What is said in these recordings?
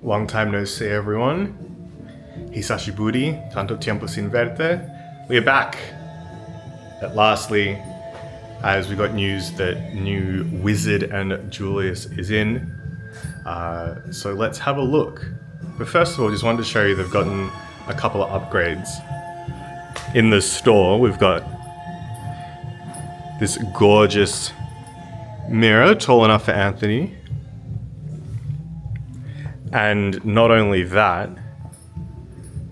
Long time no see, everyone. Hisashiburi, tanto tiempo sin verte. We're back. At lastly, as we got news that new Wizzard and Julius is in. So let's have a look. But first of all, just wanted to show you they've gotten a couple of upgrades. In the store, we've got this gorgeous mirror, tall enough for Anthony. And not only that,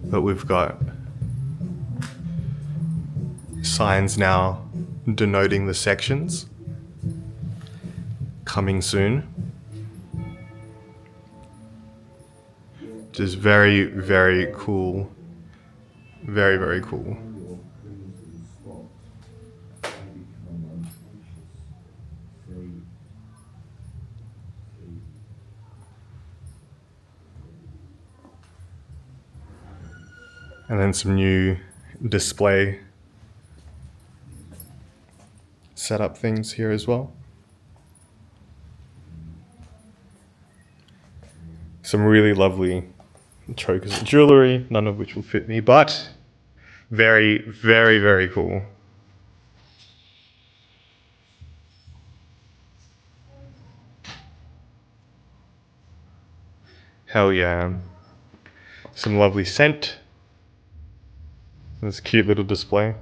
but we've got signs now denoting the sections. Coming soon. Which is very, very cool. Very, very cool. And then some new display setup things here as well. Some really lovely chokers and jewellery, none of which will fit me, but very, very, very cool. Hell yeah. Some lovely scent. This cute little display.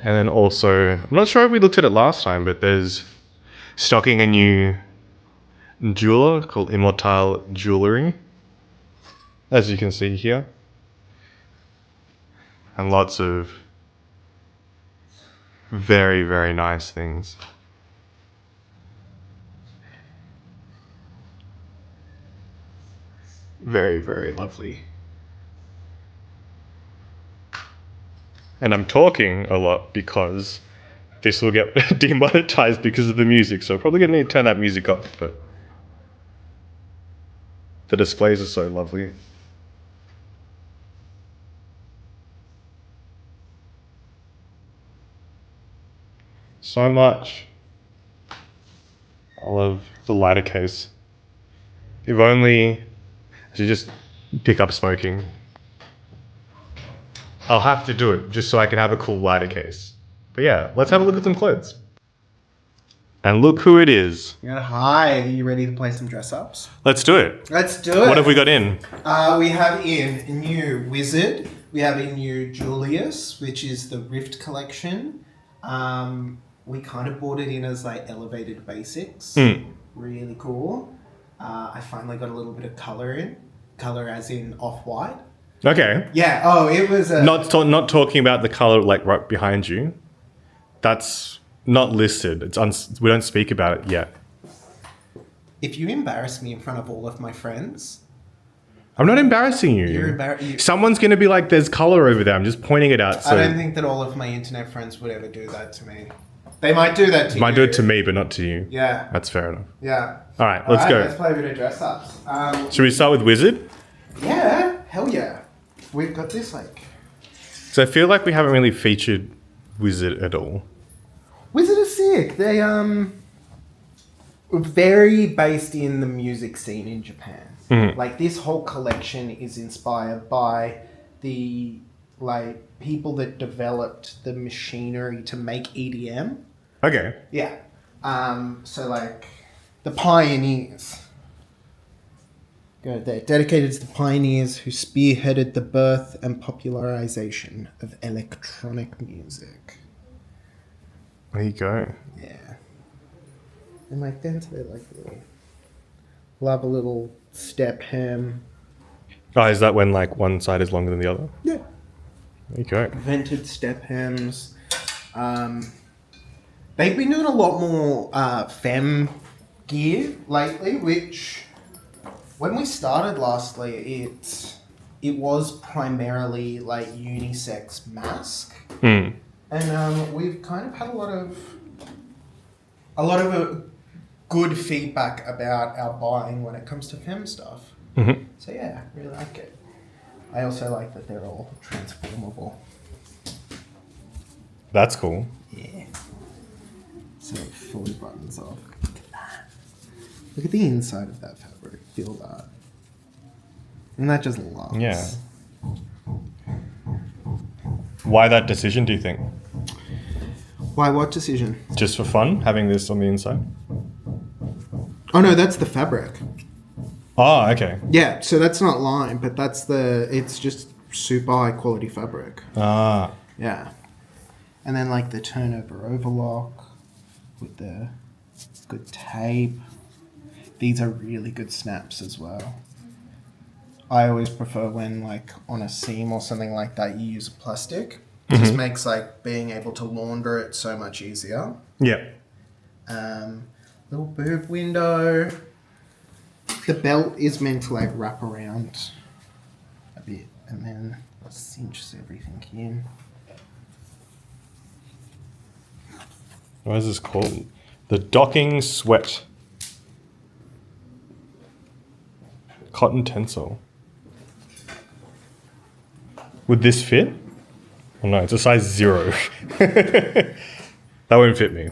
And then also, I'm not sure if we looked at it last time, but there's stocking a new jeweler called Immortal Jewellery, as you can see here. And lots of very, very nice things. Very, very lovely. And I'm talking a lot because this will get demonetized because of the music, so I'm probably gonna need to turn that music off, but the displays are so lovely. So much. I love the lighter case. If only I should just pick up smoking. I'll have to do it just so I can have a cool lighter case. But yeah, let's have a look at some clothes. And look who it is. Yeah, hi, are you ready to play some dress ups? Let's do it. Let's do it. What have we got in? We have in a new Wizzard. We have a new Julius, which is the Rift collection. We kind of bought it in as like elevated basics. Really cool. I finally got a little bit of color in. Color as in off-white. Okay. Yeah, oh, it was a... Not talking about the color like right behind you. That's not listed. We don't speak about it yet. If you embarrass me in front of all of my friends... I'm not embarrassing you. You're embarrassing... Someone's going to be like, there's color over there. I'm just pointing it out. So. I don't think that all of my internet friends would ever do that to me. They might do that to you. Might do it to me, but not to you. Yeah. That's fair enough. Yeah. All right, let's go. Let's play a bit of dress ups. Should we start with Wizzard? Yeah, hell yeah. We've got this like... So I feel like we haven't really featured Wizzard at all. Wizzard is sick. They very based in the music scene in Japan. Mm-hmm. Like this whole collection is inspired by the like people that developed the machinery to make EDM. Okay. Yeah. So like the pioneers. Go there. Dedicated to the pioneers who spearheaded the birth and popularization of electronic music. There you go. Yeah. And like down to their like little... Love a little step hem. Oh, is that when like one side is longer than the other? Yeah. There you go. Vented step hems. They've been doing a lot more femme gear lately, which when we started lastly, it was primarily like unisex mask. And we've kind of had a lot of good feedback about our buying when it comes to femme stuff. Mm-hmm. So yeah, I really like it. I also like that they're all transformable. That's cool. Yeah. So it fully buttons off. that. Look at the inside of that fabric. Feel that. And that just locks. Yeah. Why that decision, do you think? Why what decision? Just for fun, having this on the inside? Oh no, that's the fabric. Oh, okay. Yeah, so that's not lime, but it's just super high quality fabric. Ah. Yeah. And then like the turnover overlock with the good tape. These are really good snaps as well. I always prefer when like on a seam or something like that you use a plastic. It just makes like being able to launder it so much easier. Yeah. Little boob window. The belt is meant to like wrap around a bit and then cinches everything in. What is this called? The docking sweat. Cotton tensile. Would this fit? Oh no, it's a size 0. That won't fit me.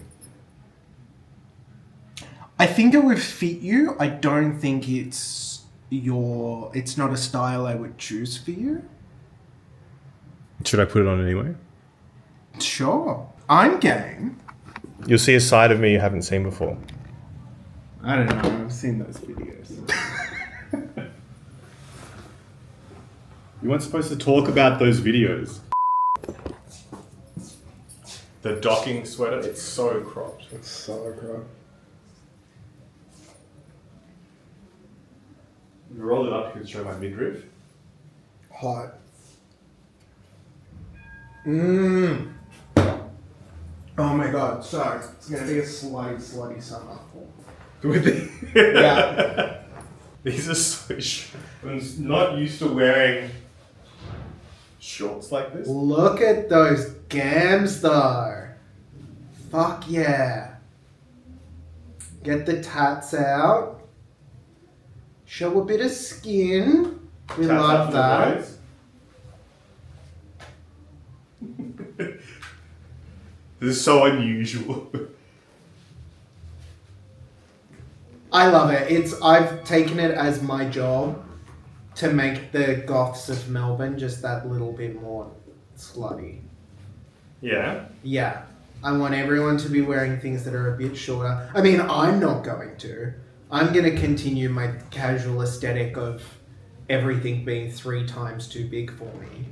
I think it would fit you. I don't think it's not a style I would choose for you. Should I put it on anyway? Sure. I'm game. You'll see a side of me you haven't seen before. I don't know. I've seen those videos. You weren't supposed to talk about those videos. The docking sweater, it's so cropped. It's so cool. Roll it up, you can show my midriff. Hot. Oh my god, so it's gonna be a slutty summer. With the Yeah. These are so I'm not used to wearing shorts like this. Look at those gams though. Fuck yeah. Get the tats out. Show a bit of skin. We Tats love out for the that. boys. This is so unusual. I love it. I've taken it as my job to make the goths of Melbourne just that little bit more slutty. Yeah. Yeah. I want everyone to be wearing things that are a bit shorter. I mean, I'm not going to. I'm going to continue my casual aesthetic of everything being 3 times too big for me.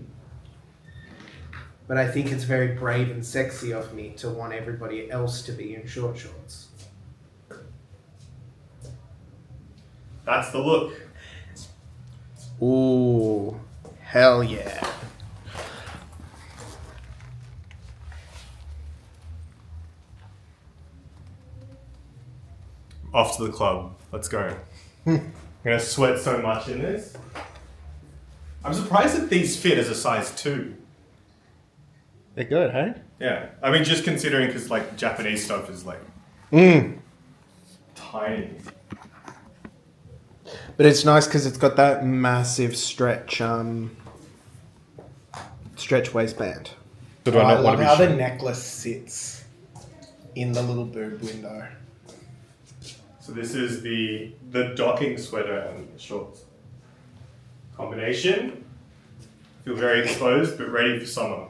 But I think it's very brave and sexy of me to want everybody else to be in short shorts. That's the look. Ooh, hell yeah. Off to the club. Let's go. I'm gonna sweat so much in this. I'm surprised that these fit as a size 2. They're good, hey? Yeah. I mean, just considering because like Japanese stuff is like tiny. But it's nice because it's got that massive stretch waistband. So do I not I want love to be how sure? the necklace sits in the little boob window. So this is the docking sweater and shorts combination. Feel very exposed, but ready for summer.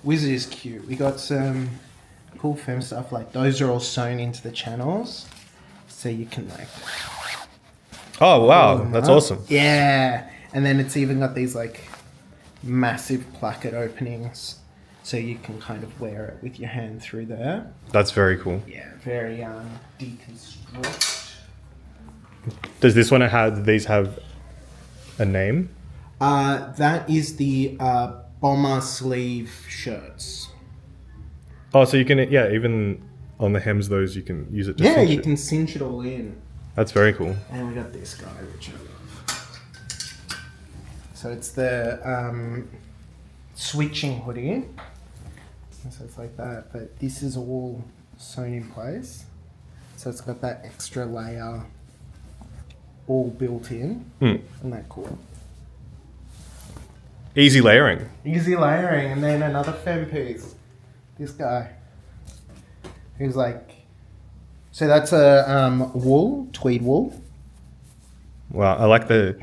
Wizzard is cute. We got some cool femme stuff. Like those are all sewn into the channels, so you can like. Oh wow, that's awesome. Yeah, and then it's even got these like massive placket openings, so you can kind of wear it with your hand through there. That's very cool. Yeah, very deconstruct. Does this one have? Do these have a name? That is the bomber sleeve shirts. Oh, so you can even on the hems those you can use it to Yeah, cinch you it. can cinch it all in. That's very cool. And we got this guy, which I love. So it's the switching hoodie. So it's like that, but this is all sewn in place. So it's got that extra layer all built in. Isn't that cool? Easy layering. Easy layering, and then another femme piece. This guy. who's like, so that's a wool, tweed wool. Wow, I like the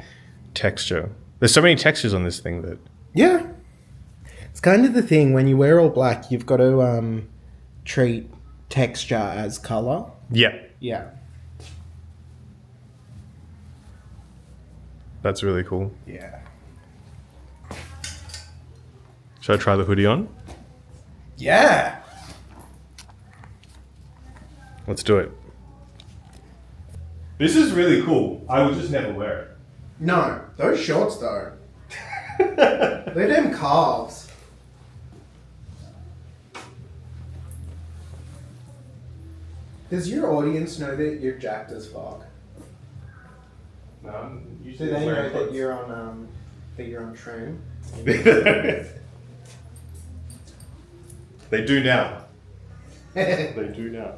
texture. There's so many textures on this thing that... Yeah. It's kind of the thing, when you wear all black, you've got to treat texture as colour. Yeah. Yeah. That's really cool. Yeah. Should I try the hoodie on? Yeah. Let's do it. This is really cool. I would just never wear it. No, those shorts though. They're them calves. Does your audience know that you're jacked as fuck? No, Do they know that you're on shroom? They do now. They do now.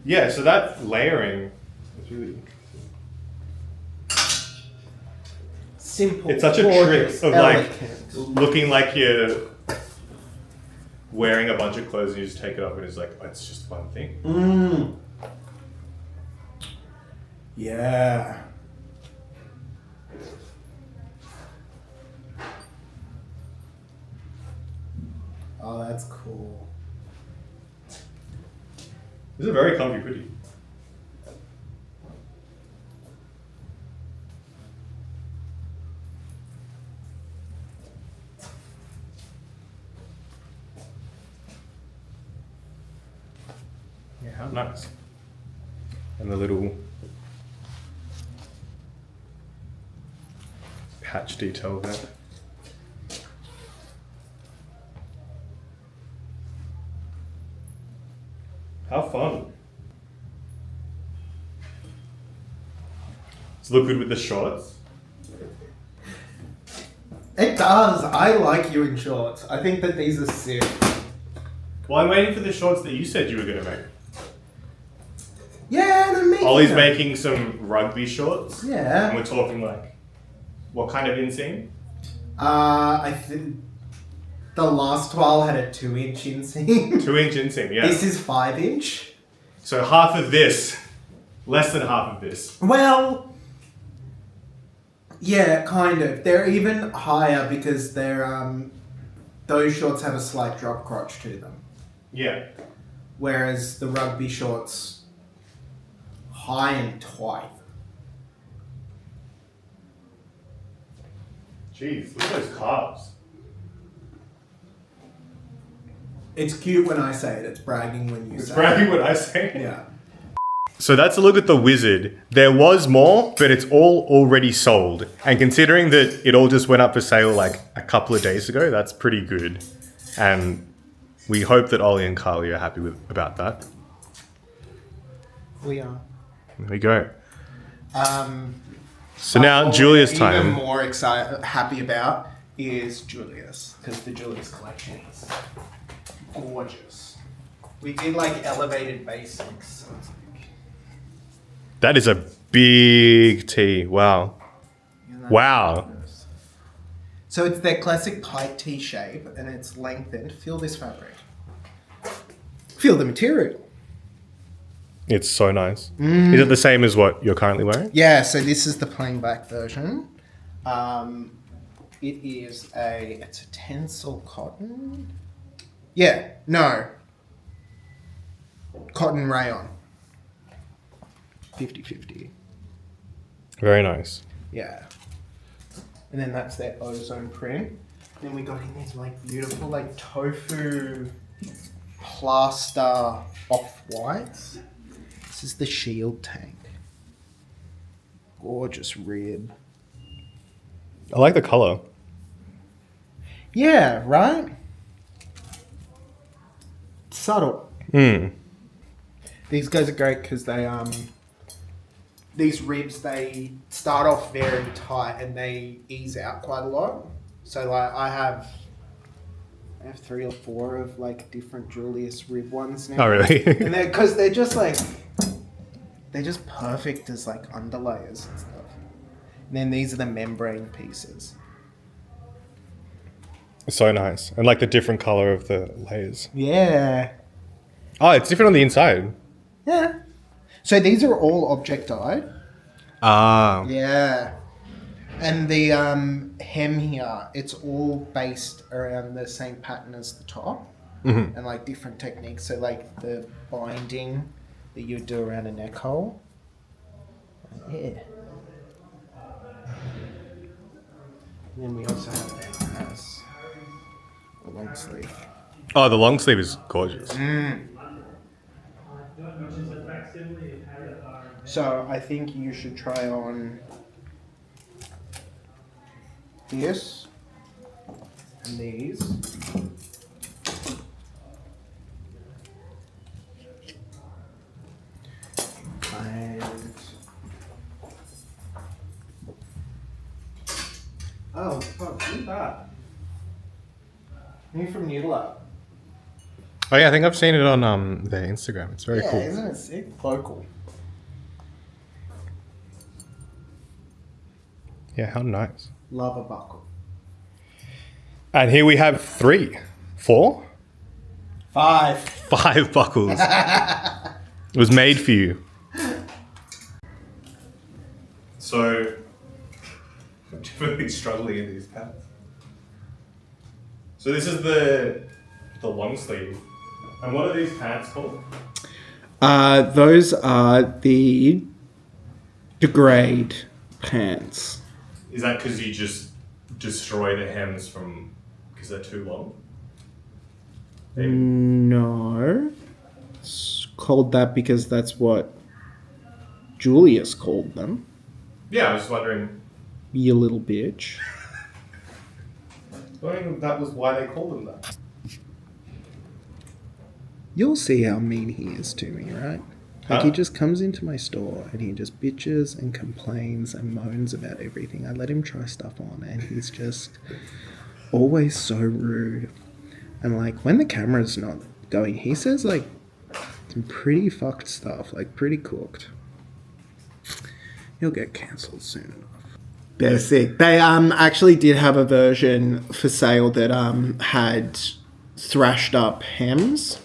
Yeah, so that layering is really... Simple. It's such a gorgeous, trick of elegant. like looking like you're wearing a bunch of clothes and you just take it off and it's like, oh, it's just one thing. Mm. Yeah. Oh, that's cool. This is a very comfy hoodie. Yeah, how nice. And the little patch detail there. How fun. Does it look good with the shorts? It does. I like you in shorts. I think that these are sick. Well, I'm waiting for the shorts that you said you were going to make. Yeah, and I'm making Ollie's them. making some rugby shorts. Yeah. And we're talking like, what kind of inseam? I think the last twirl had a 2-inch inseam. 2-inch inseam, yeah. This is 5-inch. So half of this, less than half of this. Well, yeah, kind of. They're even higher because they're those shorts have a slight drop crotch to them, Yeah. whereas the rugby shorts high and tight. Jeez, look at those calves. It's cute when I say it. It's bragging when you It's say bragging what I say. it. Yeah. So that's a look at the Wizzard. There was more, but it's all already sold. And considering that it all just went up for sale like a couple of days ago, that's pretty good. And we hope that Ollie and Karli are happy about that. We are. There we go. So But now what Julius we're even time. more happy about is Julius, because the Julius collection is gorgeous. We did like elevated basics. So it's like, That is a big tee. Wow. isn't that Wow. gorgeous? So it's their classic pipe tee shape, and it's lengthened. Feel this fabric. Feel the material. It's so nice. Is it the same as what you're currently wearing? Yeah, so this is the plain black version. It's a tencel cotton. Yeah, no. Cotton rayon. 50-50. Very nice. Yeah. And then that's their ozone print. Then we got in these like beautiful like tofu plaster off-whites. This is the shield tank. Gorgeous rib. I like the color. Yeah, right? Subtle. These guys are great because they these ribs, they start off very tight and they ease out quite a lot. So like I have 3 or 4 of like different Julius rib ones now. Oh, really? And they're just like they're just perfect as like underlayers and stuff. And then these are the membrane pieces. So nice. And like the different color of the layers. Yeah. Oh, it's different on the inside. Yeah. So these are all object dyed. Ah. Yeah. And the hem here, it's all based around the same pattern as the top. Mm-hmm. And like different techniques. So like the binding that you would do around a neck hole. Yeah. And then we also have as a long sleeve. Oh, the long sleeve is gorgeous. So I think you should try on this and these. And oh fuck, look at that. New from Newlab. Oh yeah, I think I've seen it on their Instagram. It's very cool. Isn't it sick? Local. Yeah, how nice. Love a buckle. And here we have 4, 5 buckles. It was made for you. So, I'm definitely struggling in these pants. So this is the long sleeve. And what are these pants called? Those are the degrade pants. Is that because you just destroy the hems because they're too long? No. It's called that because that's what Julius called them. Yeah, I was just wondering. You little bitch. I think that was why they called them that. You'll see how mean he is to me, right? Like, he just comes into my store and he just bitches and complains and moans about everything. I let him try stuff on and he's just always so rude. And, like, when the camera's not going, he says, like, some pretty fucked stuff, like, pretty cooked. He'll get cancelled soon enough. They're sick. They actually did have a version for sale that had thrashed up hems.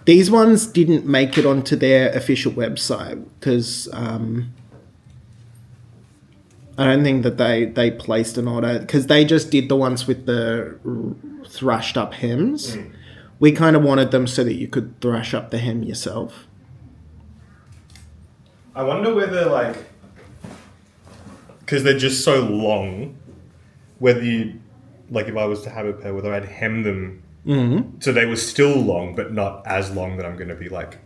These ones didn't make it onto their official website because I don't think that they placed an order because they just did the ones with the thrashed up hems. We kind of wanted them so that you could thrash up the hem yourself. I wonder whether, like, because they're just so long, whether you, like, if I was to have a pair, whether I'd hem them so they were still long, but not as long that I'm going to be, like,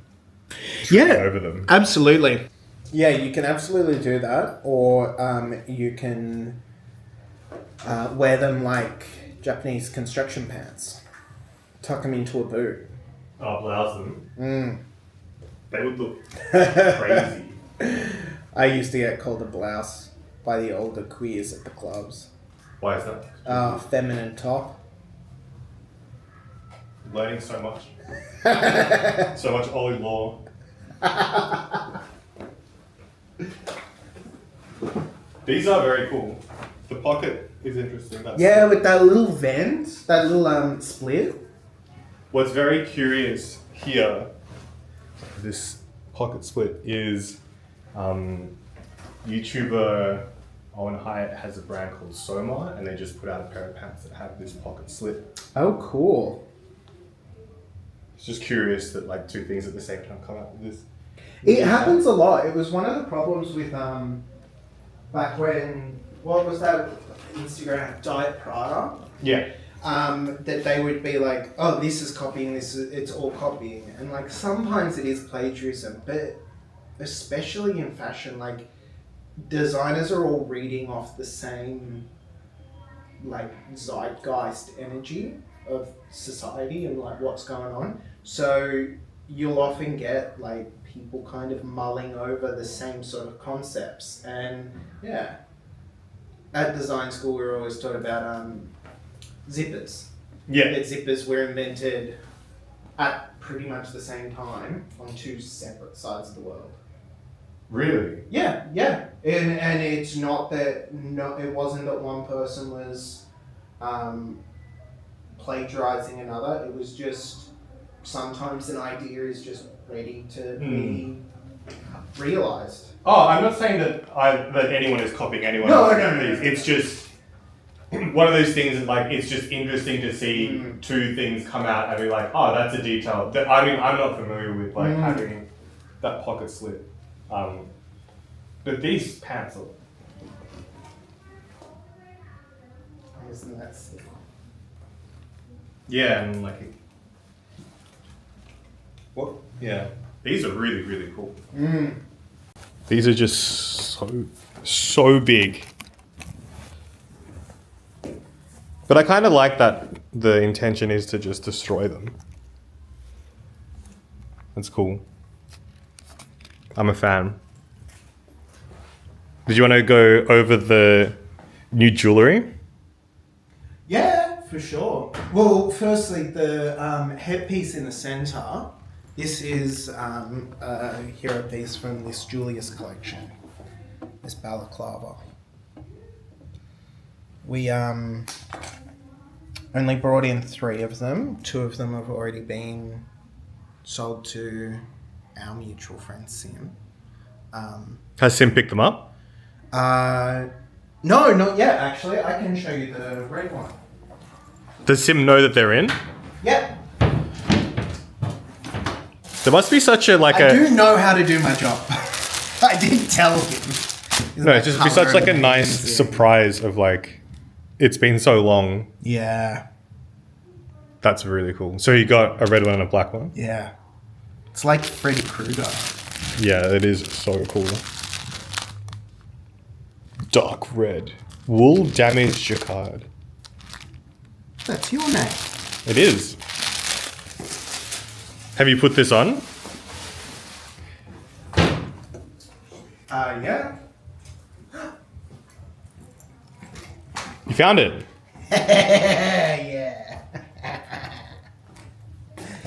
over them. Absolutely. Yeah, you can absolutely do that. Or you can wear them like Japanese construction pants. Tuck them into a boot. Oh, blouse them. They would look crazy. I used to get called a blouse by the older queers at the clubs. Why is that? Feminine top. Learning so much. So much Ollie law. These are very cool. The pocket is interesting. Yeah, with that little vent, that little split. What's very curious here, this pocket split, is YouTuber Owen Hardt has a brand called Soma, and they just put out a pair of pants that have this pocket slit. Oh, cool. It's just curious that, like, two things at the same time come out with this. It happens a lot. It was one of the problems with back when, what was that Instagram, Diet Prada? Yeah. That they would be like, oh, this is copying, it's all copying. And, like, sometimes it is plagiarism, but especially in fashion, like, designers are all reading off the same, like, zeitgeist energy of society and, like, what's going on. So you'll often get, like, people kind of mulling over the same sort of concepts. And, yeah, at design school we were always taught about zippers. Yeah. That zippers were invented at pretty much the same time on two separate sides of the world. Really? Yeah. And it's not that, it wasn't that one person was plagiarizing another. It was just sometimes an idea is just ready to be realized. Oh, I'm not saying that anyone is copying anyone No, else. no. It's just one of those things that, like, it's just interesting to see two things come out and be like, oh, that's a detail. That, I mean, I'm not familiar with, like, having that pocket slit. But these pants are... Isn't that sick? Yeah, and like... What? Yeah. These are really, really cool. These are just so big. But I kind of like that the intention is to just destroy them. That's cool. I'm a fan. Did you want to go over the new jewellery? Yeah, for sure. Well, firstly, the headpiece in the centre. This is a hero piece from this Julius collection. This balaclava. We only brought in 3 of them. 2 of them have already been sold to our mutual friend Sim. Has Sim picked them up? No, not yet. Actually, I can show you the red one. Does Sim know that they're in? Yep. There must be such a I do know how to do my job. I did tell him. No, it's just be such like a nice surprise of like, it's been so long. Yeah. That's really cool. So you got a red one and a black one? Yeah. It's like Freddy Krueger. Yeah, it is so cool. Dark red. Wool damaged jacquard. That's your name. It is. Have you put this on? Yeah. You found it. Yeah.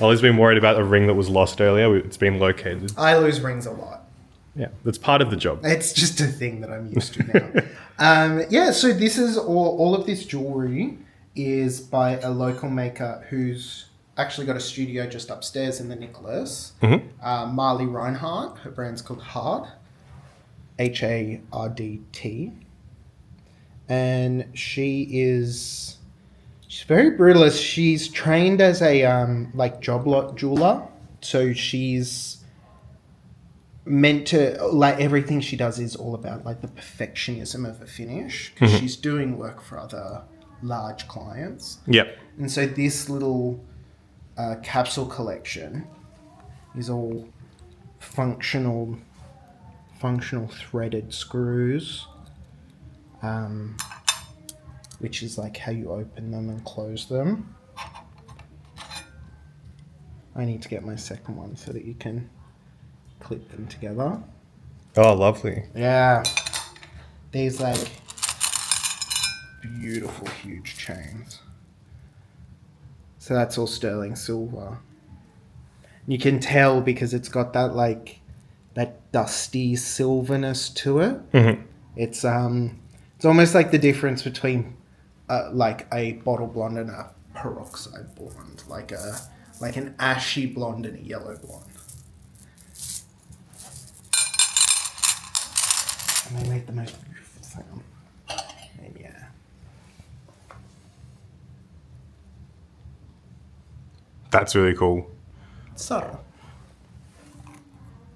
Ollie's been worried about a ring that was lost earlier. It's been located. I lose rings a lot. Yeah, that's part of the job. It's just a thing that I'm used to now. Yeah, so this is all of this jewellery is by a local maker who's actually got a studio just upstairs in the Nicholas. Marley Reinhardt. Her brand's called Hardt. Hardt. And she's very brutalist. She's trained as a like job jeweler. So she's meant to, like, everything she does is all about like the perfectionism of a finish because she's doing work for other large clients. Yep. And so this little capsule collection is all functional threaded screws, which is like how you open them and close them. I need to get my second one so that you can clip them together. Oh, lovely. Yeah. These like beautiful huge chains. So that's all sterling silver. You can tell because it's got that like that dusty silverness to it. It's almost like the difference between like a bottle blonde and a peroxide blonde, like an ashy blonde and a yellow blonde. And they make the most beautiful sound. And yeah. That's really cool. Subtle.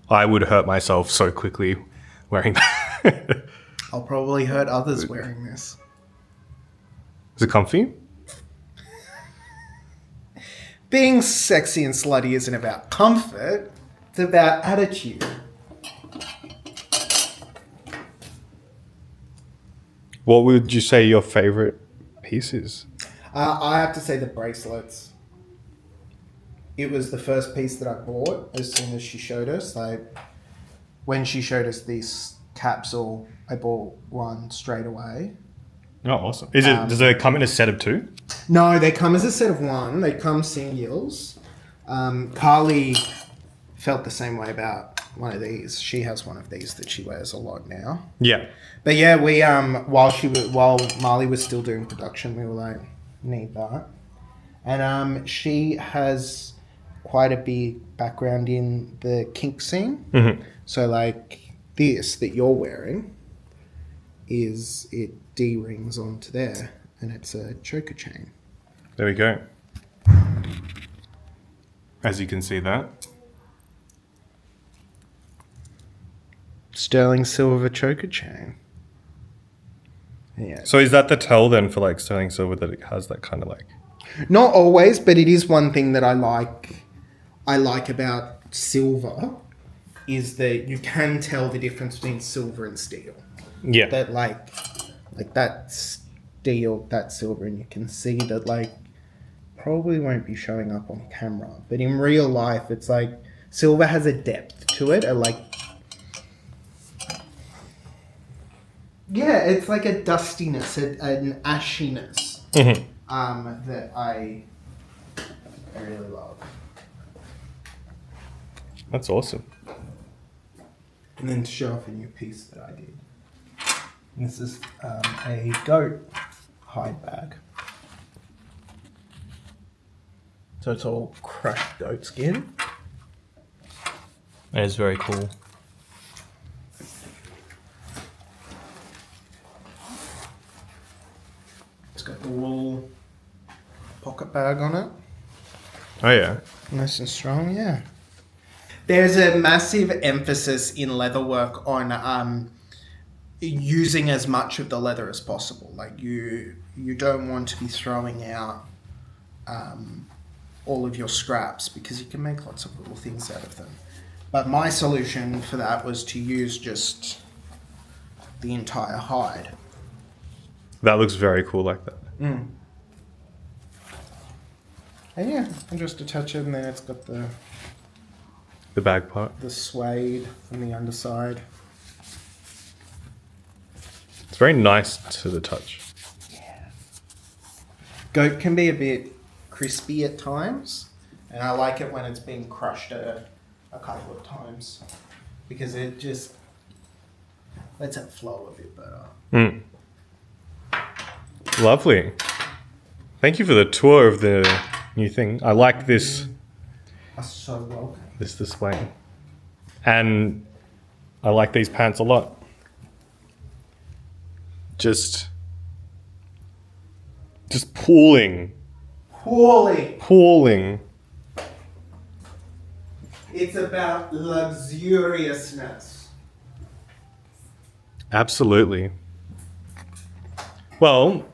I would hurt myself so quickly wearing that. I'll probably hurt others wearing this. Is it comfy? Being sexy and slutty isn't about comfort. It's about attitude. What would you say your favorite piece is? I have to say the bracelets. It was the first piece that I bought as soon as she showed us. Like, when she showed us this capsule, I bought one straight away. Oh, awesome. Is it? Does it come in a set of 2? No, they come as a set of 1. They come singles. Karli felt the same way about one of these. She has one of these that she wears a lot now. Yeah. But yeah, we while Marley was still doing production, we were like, need that. And she has quite a big background in the kink scene. Mm-hmm. So like this that you're wearing is it D-rings onto there and it's a choker chain. There we go. As you can see that. Sterling silver choker chain. Yeah. So is that the tell then for like sterling silver, that it has that kind of like... Not always, but it is one thing that I like about silver is that you can tell the difference between silver and steel. Yeah. That like that steel, that silver, and you can see that like probably won't be showing up on camera, but in real life it's like silver has a depth to it, it's like a dustiness, an ashiness that I really love. That's awesome. And then to show off a new piece that I did. This is a goat hide bag. So it's all crushed goat skin. That is very cool. It's got the wool pocket bag on it. Oh yeah. Nice and strong, yeah. There's a massive emphasis in leatherwork on using as much of the leather as possible. Like you don't want to be throwing out all of your scraps because you can make lots of little things out of them. But my solution for that was to use just the entire hide. That looks very cool like that. And yeah, and just attach it, and then it's got the bag part. the suede from the underside. It's very nice to the touch. Yeah. Goat can be a bit crispy at times, and I like it when it's been crushed a couple of times because it just lets it flow a bit better. Lovely. Thank you for the tour of the new thing. I like this You're so welcome. this display. And I like these pants a lot. Just pulling. It's about luxuriousness. Absolutely. Well,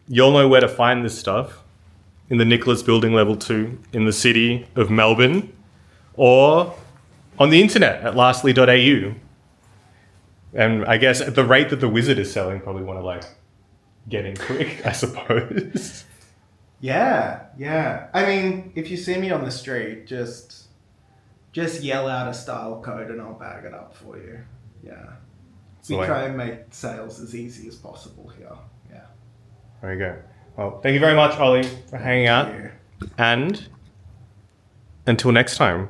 you'll know where to find this stuff in the Nicholas Building Level 2 in the city of Melbourne, or on the internet at lastly.au. And I guess at the rate that the Wizzard is selling, probably want to like get in quick, I suppose. Yeah. I mean, if you see me on the street, just yell out a style code and I'll bag it up for you. Yeah. We try and make sales as easy as possible here. Yeah. There you go. Well, thank you very much, Ollie, for hanging out. Yeah. And until next time.